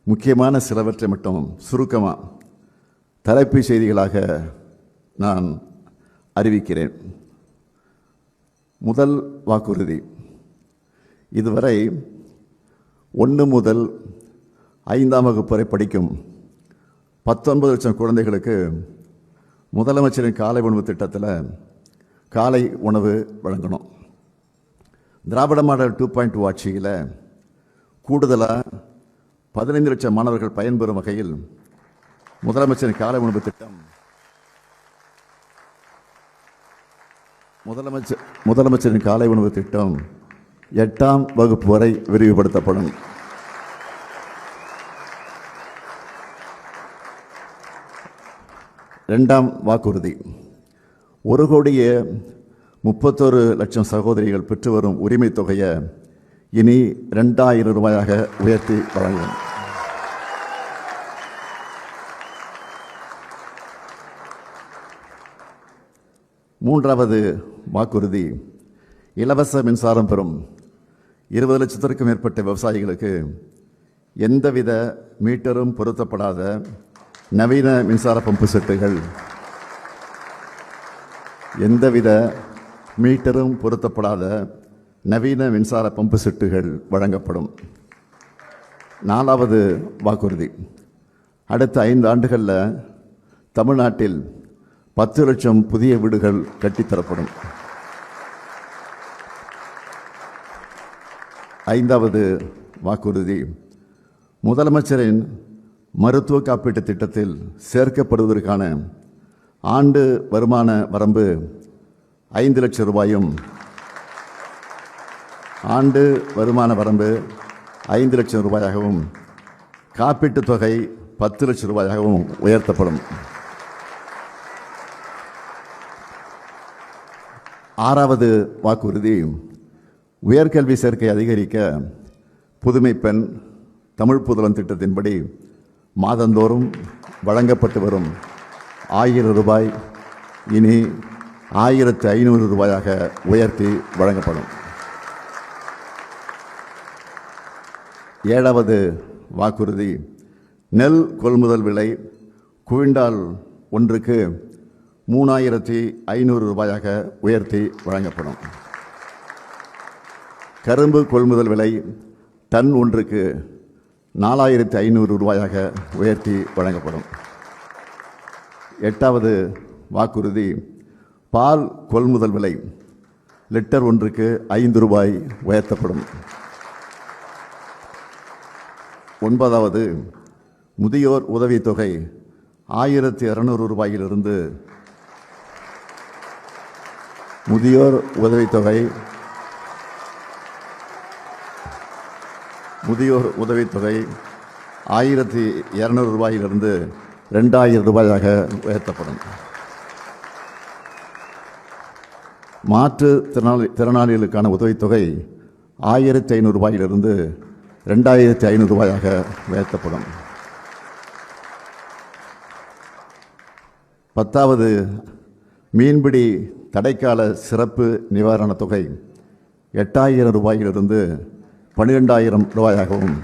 முக்கியமான சிலவற்றை மட்டும் சுருக்கமாக தலைப்புச் செய்திகளாக நான் அறிவிக்கிறேன். முதல் வாக்குறுதி, இதுவரை 1 முதல் 5ஆம் வகுப்பு வரை படிக்கும் 19 லட்சம் குழந்தைகளுக்கு முதலமைச்சரின் காலை உணவு திட்டத்தில் காலை உணவு வழங்கணும். திராவிட மாடல் 2.2 ஆட்சியில் கூடுதலாக 15 லட்சம் மாணவர்கள் பயன்பெறும் வகையில் முதலமைச்சரின் காலை உணவு திட்டம் முதலமைச்சரின் காலை உணவு திட்டம் 8ஆம் வகுப்பு வரை விரிவுபடுத்தப்படும். இரண்டாம் வாக்குறுதி, 1,31,00,000 சகோதரிகள் பெற்று வரும் உரிமை தொகையை இனி 2,000 ரூபாயாக உயர்த்தி வழங்கும். மூன்றாவது வாக்குறுதி, இலவச மின்சாரம் பெறும் 20 லட்சத்திற்கும் மேற்பட்ட விவசாயிகளுக்கு எந்தவித மீட்டரும் பொருத்தப்படாத நவீன மின்சார பம்பு செட்டுகள் வழங்கப்படும். நாலாவது வாக்குறுதி, அடுத்த 5 ஆண்டுகளில் தமிழ்நாட்டில் 10 லட்சம் புதிய வீடுகள் கட்டித்தரப்படும். ஐந்தாவது வாக்குறுதி, முதலமைச்சரின் மருத்துவ காப்பீட்டு திட்டத்தில் சேர்க்கப்படுவதற்கான ஆண்டு வருமான வரம்பு 5 லட்சம் ரூபாயும் ஆண்டு வருமான வரம்பு 5 லட்சம் ரூபாயாகவும் காப்பீட்டுத் தொகை 10 லட்சம் ரூபாயாகவும் உயர்த்தப்படும். ஆறாவது வாக்குறுதி, உயர்கல்வி சேர்க்கை அதிகரிக்க புதுமை பெண் தமிழ் புதல்வன் திட்டத்தின்படி மாதந்தோறும் வழங்கப்பட்டு வரும் 1000 ரூபாய் இனி 1,500 ரூபாயாக உயர்த்தி வழங்கப்படும். ஏழாவது வாக்குறுதி, நெல் கொள்முதல் விலை குவிண்டால் ஒன்றுக்கு 3,500 ரூபாயாக உயர்த்தி வழங்கப்படும். கரும்பு கொள்முதல் விலை டன் ஒன்றுக்கு 4,500 ரூபாயாக உயர்த்தி வழங்கப்படும். எட்டாவது வாக்குறுதி, பால் கொள்முதல் விலை லிட்டர் ஒன்றுக்கு 5 ரூபாய் உயர்த்தப்படும். ஒன்பதாவது, முதியோர் உதவித்தொகை 1,200 ரூபாயிலிருந்து முதியோர் உதவித்தொகை 1,200 ரூபாயிலிருந்து 2,000 ரூபாயாக உயர்த்தப்படும். மாற்றுத்திறனாளிகளுக்கான உதவித்தொகை 1,500 ரூபாயிலிருந்து 2,500 ரூபாயாக உயர்த்தப்படும். 10வது, மீன்பிடி தடைக்கால சிறப்பு நிவாரணத் தொகை 8,000 ரூபாயிலிருந்து 12,000 ரூபாயாகவும்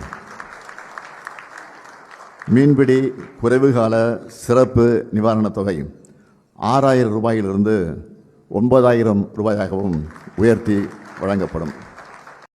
மீன்பிடி குறைவுகால சிறப்பு நிவாரணத் தொகை 6,000 ரூபாயிலிருந்து 9,000 ரூபாயாகவும் உயர்த்தி வழங்கப்படும்.